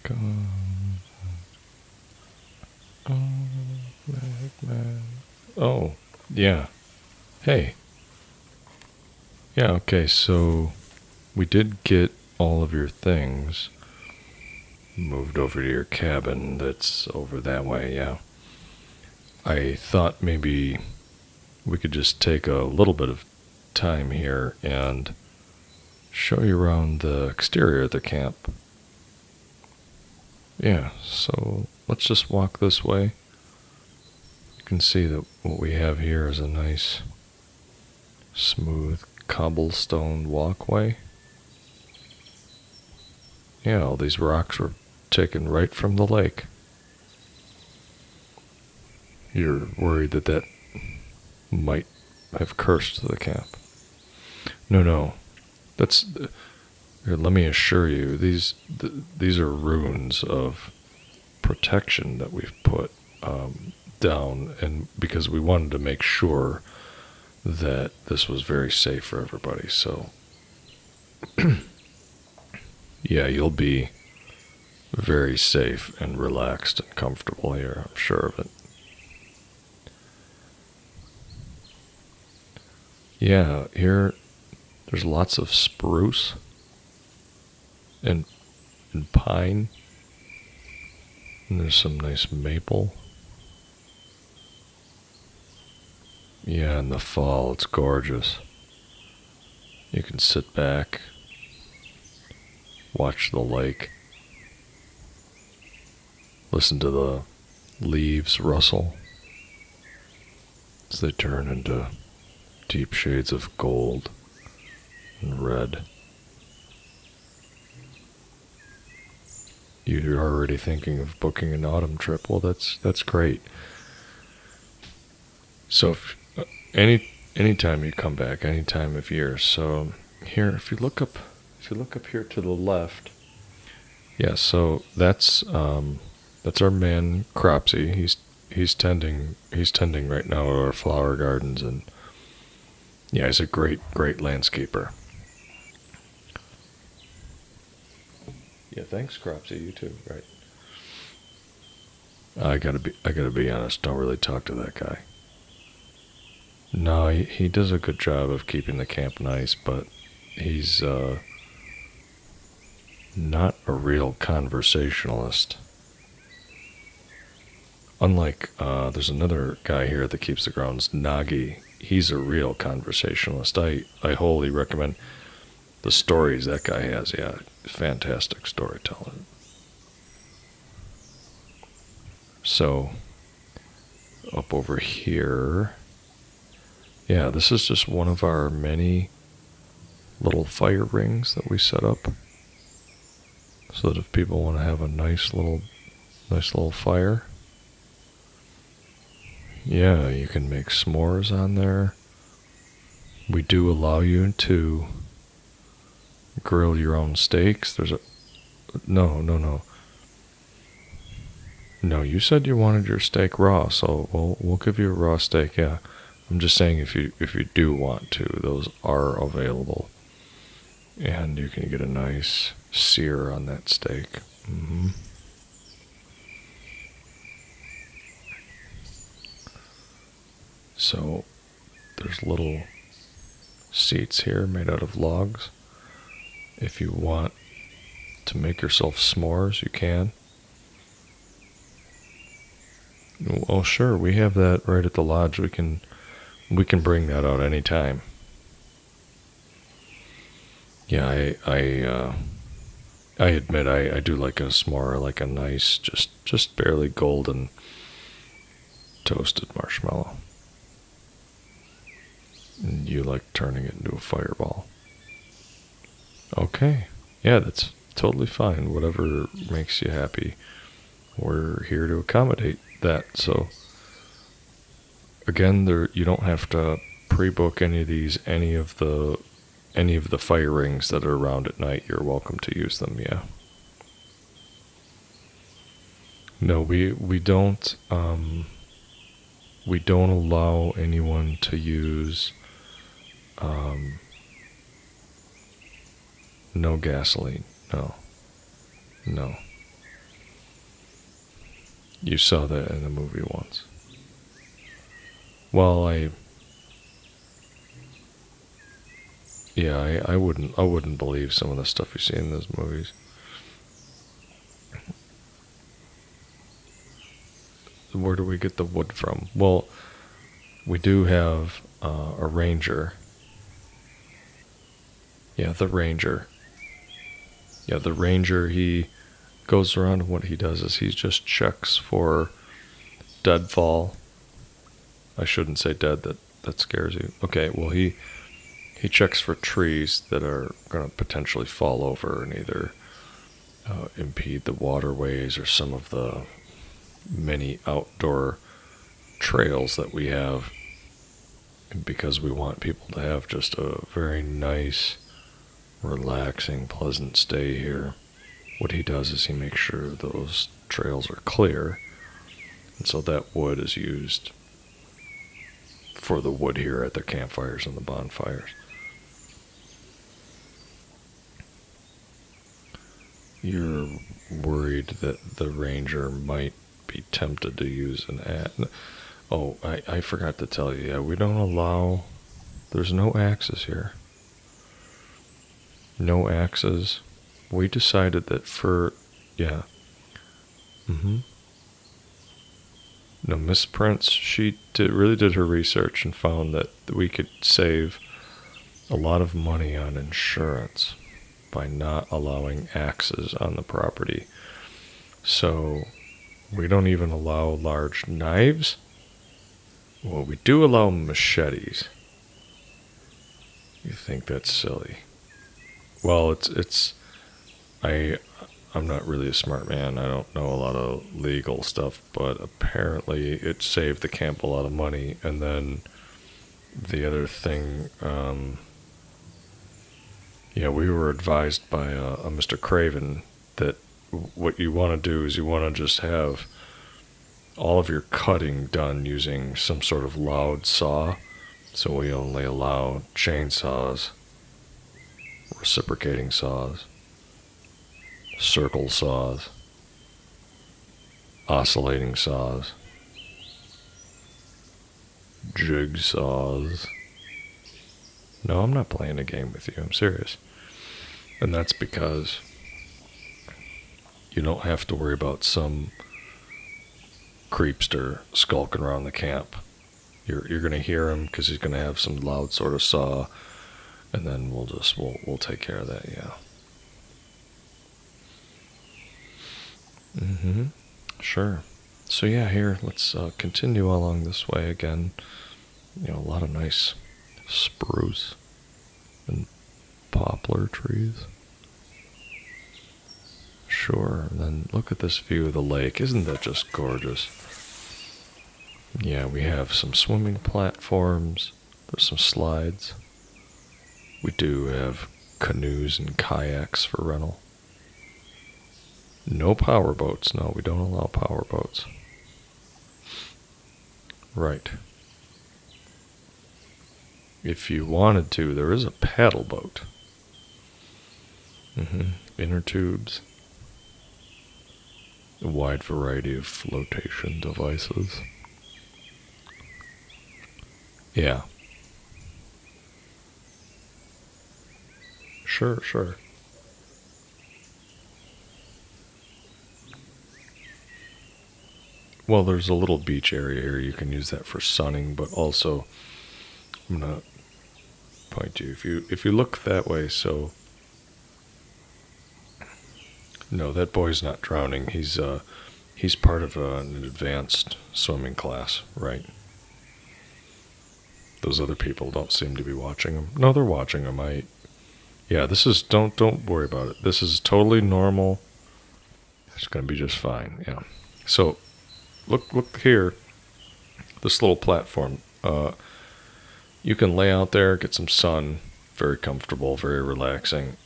Come on, man. Oh, yeah. Hey. Yeah, okay, so we did get all of your things moved over to your cabin that's over that way, yeah. I thought maybe we could just take a little bit of time here and show you around the exterior of the camp. Yeah, so let's just walk this way. You can see that what we have here is a nice, smooth cobblestone walkway. Yeah, all these rocks were taken right from the lake. You're worried that that might have cursed the camp. No. That's here, let me assure you, these are runes of protection that we've put down, and because we wanted to make sure that this was very safe for everybody. So, yeah, you'll be very safe and relaxed and comfortable here. I'm sure of it. Yeah, here there's lots of spruce and pine, and there's some nice maple. Yeah, in the fall it's gorgeous. You can sit back, watch the lake, listen to the leaves rustle as they turn into deep shades of gold and red. You're already thinking of booking an autumn trip. Well, that's great. So anytime you come back, any time of year. So here, if you look up here to the left, yeah. So that's our man Cropsy. He's tending right now to our flower gardens, and yeah, he's a great landscaper. Yeah, thanks, Cropsy. You too, right? I gotta be honest. Don't really talk to that guy. No, he does a good job of keeping the camp nice, but he's not a real conversationalist. Unlike there's another guy here that keeps the grounds, Nagi. He's a real conversationalist. I wholly recommend the stories that guy has. Yeah, fantastic storyteller. So up over here, yeah, this is just one of our many little fire rings that we set up, so that if people want to have a nice little fire, yeah, you can make s'mores on there. We do allow you to grill your own steaks. There's a no. No, you said you wanted your steak raw, so we'll give you a raw steak. Yeah, I'm just saying if you do want to, those are available, and you can get a nice sear on that steak. Mm-hmm. So there's little seats here made out of logs. If you want to make yourself s'mores, you can. Well, sure, we have that right at the lodge. We can bring that out anytime. Yeah, I admit I do like a s'more, like a nice, just barely golden toasted marshmallow. And you like turning it into a fireball. Okay, yeah, that's totally fine. Whatever makes you happy. We're here to accommodate that. So again, you don't have to pre-book any of the fire rings that are around at night. You're welcome to use them. Yeah. No, we don't allow anyone to use no gasoline. No. You saw that in the movie once. Well, I wouldn't believe some of the stuff you see in those movies. Where do we get the wood from? Well, we do have a ranger. Yeah, the ranger. Yeah, the ranger, he goes around and what he does is he just checks for deadfall. I shouldn't say dead, that scares you. Okay, well, he checks for trees that are going to potentially fall over and either impede the waterways or some of the many outdoor trails that we have, because we want people to have just a very nice, relaxing, pleasant stay here. What he does is he makes sure those trails are clear, and so that wood is used for the wood here at the campfires and the bonfires. You're worried that the ranger might be tempted to use an axe. Oh, I forgot to tell you, yeah, we don't allow, there's no axes here. No axes. We decided that yeah. No, Miss Prince, she really did her research and found that we could save a lot of money on insurance by not allowing axes on the property. So we don't even allow large knives. Well, we do allow machetes. You think that's silly? Well, I'm not really a smart man. I don't know a lot of legal stuff, but apparently it saved the camp a lot of money. And then the other thing, we were advised by a Mr. Craven that what you want to do is you want to just have all of your cutting done using some sort of loud saw. So we only allow chainsaws, reciprocating saws, circle saws, oscillating saws, jigsaws. No, I'm not playing a game with you. I'm serious. And that's because you don't have to worry about some creepster skulking around the camp. You're going to hear him because he's going to have some loud sort of saw, and then we'll take care of that, yeah. Sure. So yeah, here, let's continue along this way again. A lot of nice spruce and poplar trees. Sure, and then look at this view of the lake. Isn't that just gorgeous? Yeah, we have some swimming platforms. There's some slides. We do have canoes and kayaks for rental. No power boats. No, we don't allow power boats. Right. If you wanted to, there is a paddle boat. Inner tubes. A wide variety of flotation devices. Yeah. Sure. Well, there's a little beach area here. You can use that for sunning, but also, I'm gonna point to you. If you look that way, so no, that boy's not drowning. He's part of an advanced swimming class, right? Those other people don't seem to be watching him. No, they're watching him. This is, don't worry about it. This is totally normal. It's gonna be just fine. Yeah. So, look here. This little platform. You can lay out there, get some sun. Very comfortable, very relaxing.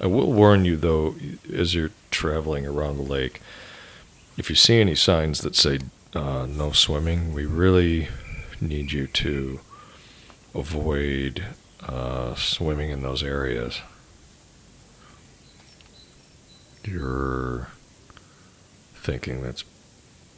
I will warn you, though, as you're traveling around the lake, if you see any signs that say no swimming, we really need you to avoid swimming in those areas. thinking that's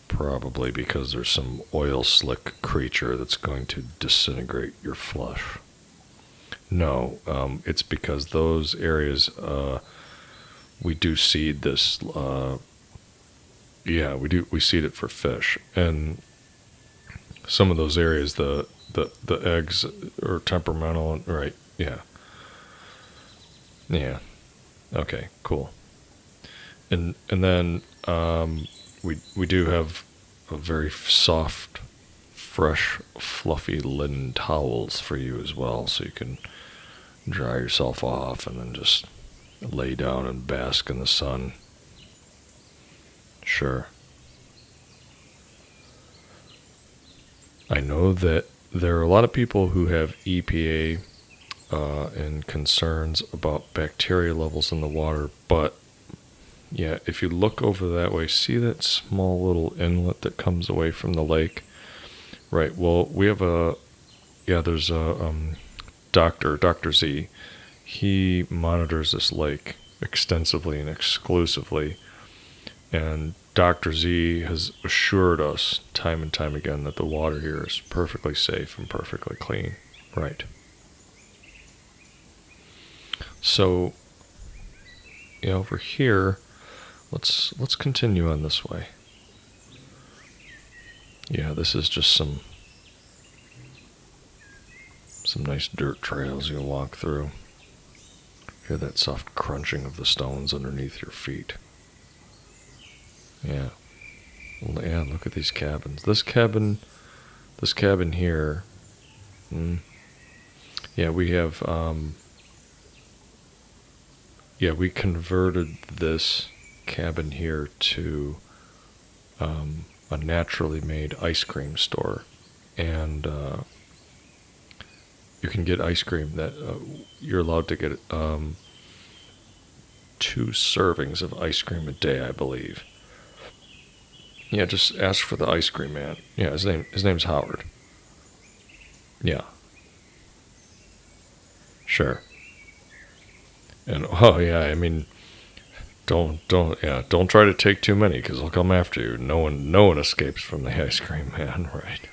probably because there's some oil slick creature that's going to disintegrate your flesh. No, it's because those areas, we do seed this, we seed it for fish. And some of those areas, the eggs are temperamental, right? Yeah. Yeah. Okay, cool. And then we do have a very soft, fresh, fluffy linen towels for you as well, so you can dry yourself off and then just lay down and bask in the sun. Sure. I know that there are a lot of people who have EPA and concerns about bacteria levels in the water, but yeah, if you look over that way, see that small little inlet that comes away from the lake? Right, well, we have there's a Dr. Z. He monitors this lake extensively and exclusively, and Dr. Z has assured us time and time again that the water here is perfectly safe and perfectly clean. Right. So, over here, let's continue on this way. Yeah, this is just some nice dirt trails you'll walk through. Hear that soft crunching of the stones underneath your feet. Yeah. Well, yeah, look at these cabins. This cabin here. Yeah, we have. We converted this cabin here to a naturally made ice cream store, and you can get ice cream that you're allowed to get 2 servings of ice cream a day, I believe. Yeah, just ask for the ice cream man. Yeah, his name's Howard. Yeah. Sure. And I mean, don't try to take too many because they'll come after you. No one escapes from the ice cream man, right?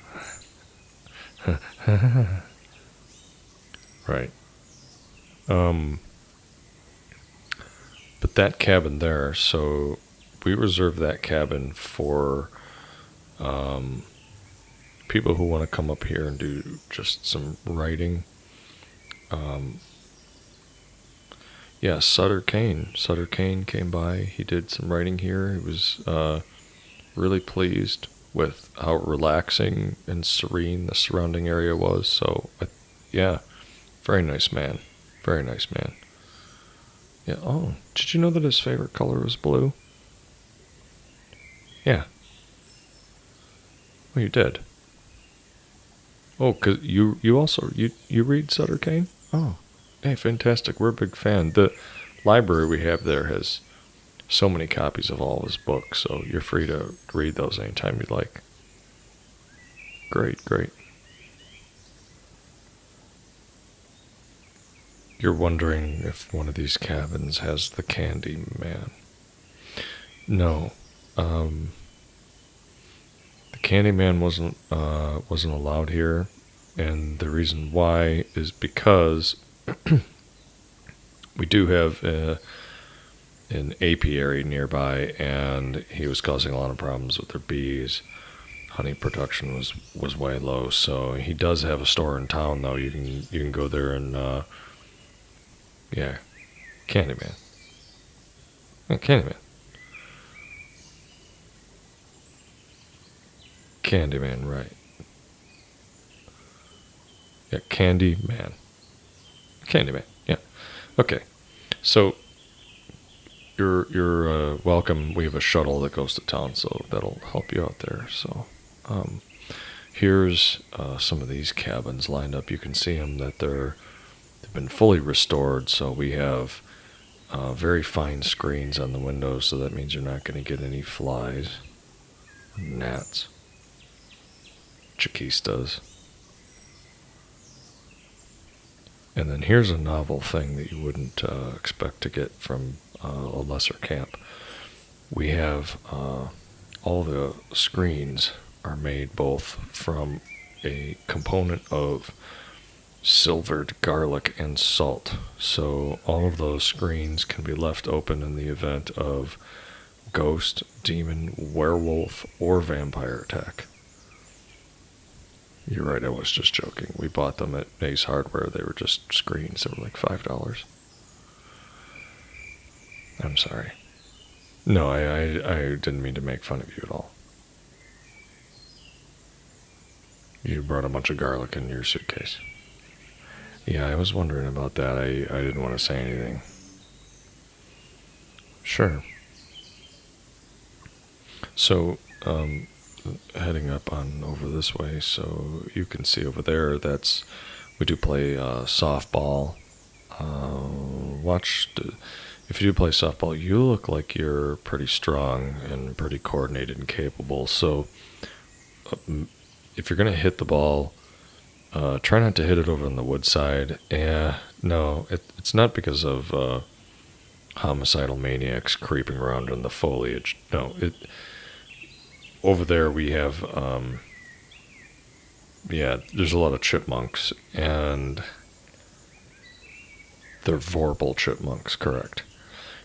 Right. But that cabin there, so we reserve that cabin for people who want to come up here and do just some writing. Sutter Kane. Sutter Kane came by. He did some writing here. He was really pleased with how relaxing and serene the surrounding area was. So, very nice man. Very nice man. Yeah. Oh, did you know that his favorite color was blue? Yeah. Oh, you did. Oh, 'cause you also you read Sutter Kane? Oh, hey, fantastic. We're a big fan. The library we have there has so many copies of all of his books, so you're free to read those anytime you'd like. Great. You're wondering if one of these cabins has the Candy Man. No. The Candy Man wasn't allowed here, and the reason why is because we do have an apiary nearby, and he was causing a lot of problems with their bees. Honey production was way low, so he does have a store in town though. You can go there and Candyman. Yeah, Candyman. Candyman, right. Yeah, Candyman. Candyman, yeah. Okay. So you're welcome. We have a shuttle that goes to town, so that'll help you out there. So here's some of these cabins lined up. You can see them that they've been fully restored, so we have very fine screens on the windows, so that means you're not going to get any flies, gnats, chiquistas. And then here's a novel thing that you wouldn't expect to get from a lesser camp. We have all the screens are made both from a component of silvered garlic and salt. So all of those screens can be left open in the event of ghost, demon, werewolf, or vampire attack. You're right, I was just joking. We bought them at Ace Hardware. They were just screens. They were like $5. I'm sorry. No, I didn't mean to make fun of you at all. You brought a bunch of garlic in your suitcase. Yeah, I was wondering about that. I didn't want to say anything. Sure. So, heading up on over this way, so you can see over there, we do play softball. If you do play softball, you look like you're pretty strong and pretty coordinated and capable. So, if you're going to hit the ball, try not to hit it over on the wood side. No, it's not because of homicidal maniacs creeping around in the foliage. No, over there we have, there's a lot of chipmunks, and they're vorpal chipmunks, correct?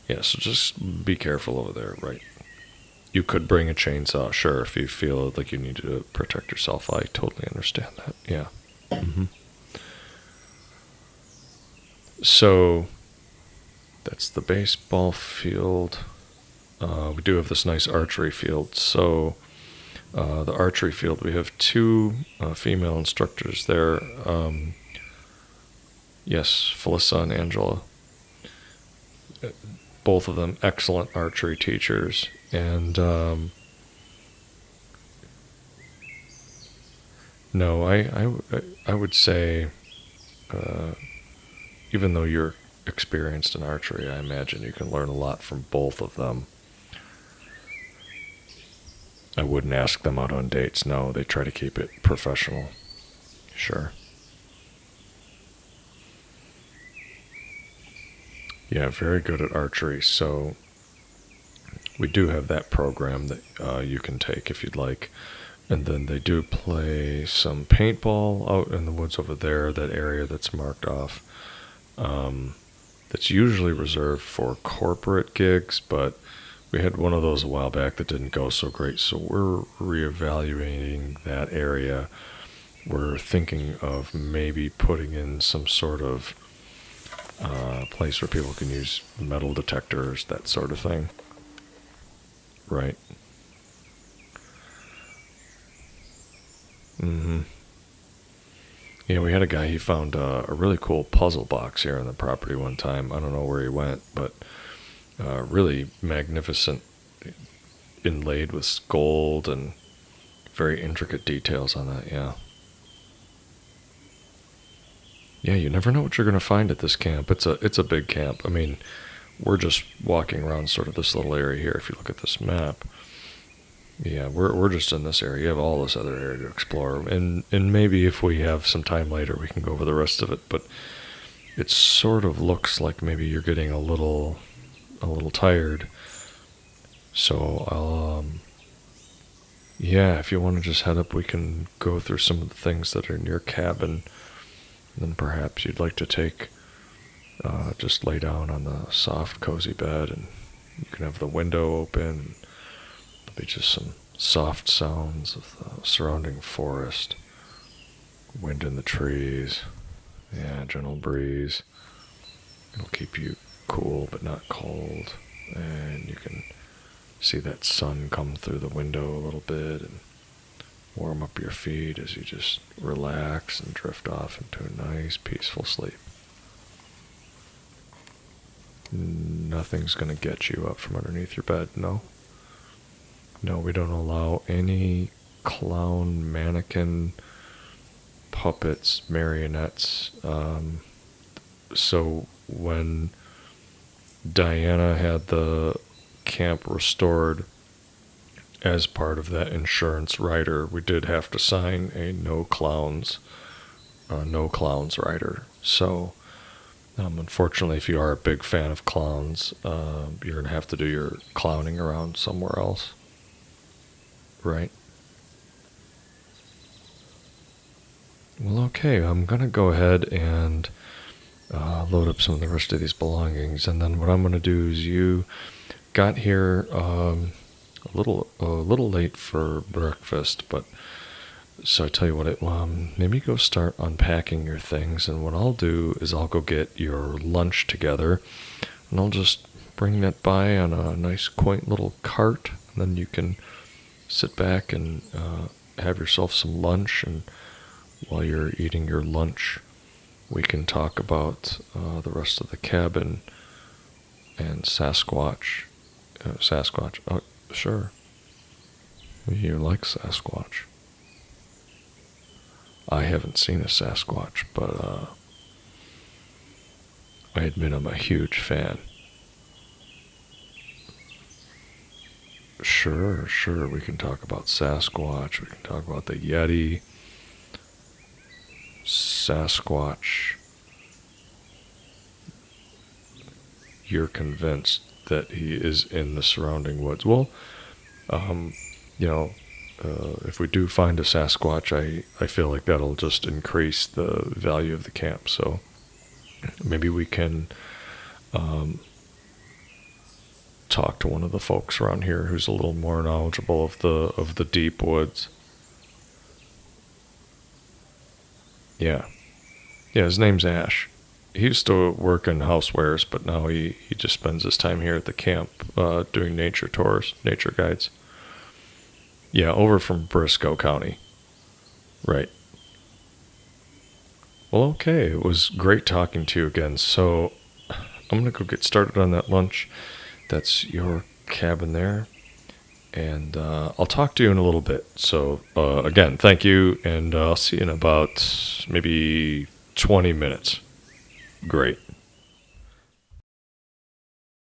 Yeah, so just be careful over there, right? You could bring a chainsaw, sure, if you feel like you need to protect yourself. I totally understand that, yeah. Mm-hmm. So, that's the baseball field. We do have this nice archery field. So, the archery field, we have two female instructors there. Yes, Felissa and Angela. Both of them excellent archery teachers. And no, I would say, even though you're experienced in archery, I imagine you can learn a lot from both of them. I wouldn't ask them out on dates. No, they try to keep it professional. Sure. Yeah, very good at archery. So we do have that program that you can take if you'd like. And then they do play some paintball out in the woods over there, that area that's marked off. That's usually reserved for corporate gigs, but we had one of those a while back that didn't go so great, so we're reevaluating that area. We're thinking of maybe putting in some sort of place where people can use metal detectors, that sort of thing. Right. Mm-hmm. Yeah, we had a guy, he found a really cool puzzle box here on the property one time. I don't know where he went, but really magnificent, inlaid with gold and very intricate details on that, yeah. Yeah, you never know what you're going to find at this camp. It's a big camp. I mean, we're just walking around sort of this little area here. If you look at this map, yeah, we're just in this area. You have all this other area to explore, and maybe if we have some time later, we can go over the rest of it. But it sort of looks like maybe you're getting a little tired. So I'll yeah, if you want to just head up, we can go through some of the things that are in your cabin. And then perhaps you'd like to just lay down on the soft, cozy bed, and you can have the window open. There'll be just some soft sounds of the surrounding forest, wind in the trees, yeah, gentle breeze. It'll keep you cool but not cold, and you can see that sun come through the window a little bit and warm up your feet as you just relax and drift off into a nice, peaceful sleep. Nothing's going to get you up from underneath your bed, no? No, we don't allow any clown, mannequin, puppets, marionettes. So when Diana had the camp restored, as part of that insurance rider, we did have to sign a no clowns rider. So, unfortunately, if you are a big fan of clowns, you're going to have to do your clowning around somewhere else. right? Well, okay, I'm gonna go ahead and load up some of the rest of these belongings, and then what I'm gonna do is you got here a little late for breakfast, but so I tell you what, maybe go start unpacking your things, and what I'll do is I'll go get your lunch together, and I'll just bring that by on a nice, quaint little cart, and then you can sit back and have yourself some lunch, and while you're eating your lunch, we can talk about the rest of the cabin and Sasquatch. Sasquatch. Oh, sure. You like Sasquatch. I haven't seen a Sasquatch, but I admit I'm a huge fan. Sure, sure. We can talk about Sasquatch. We can talk about the Yeti. Sasquatch. You're convinced that he is in the surrounding woods. Well, um, you know, if we do find a Sasquatch, I feel like that'll just increase the value of the camp. So maybe we can um, talk to one of the folks around here who's a little more knowledgeable of the deep woods. Yeah, yeah. His name's Ash. He used to work in housewares, but now he just spends his time here at the camp doing nature tours, nature guides. Yeah, over from Briscoe County. Right. Well, okay. It was great talking to you again. So I'm going to go get started on that lunch. That's your cabin there. And I'll talk to you in a little bit. So, again, thank you. And I'll see you in about maybe 20 minutes. Great.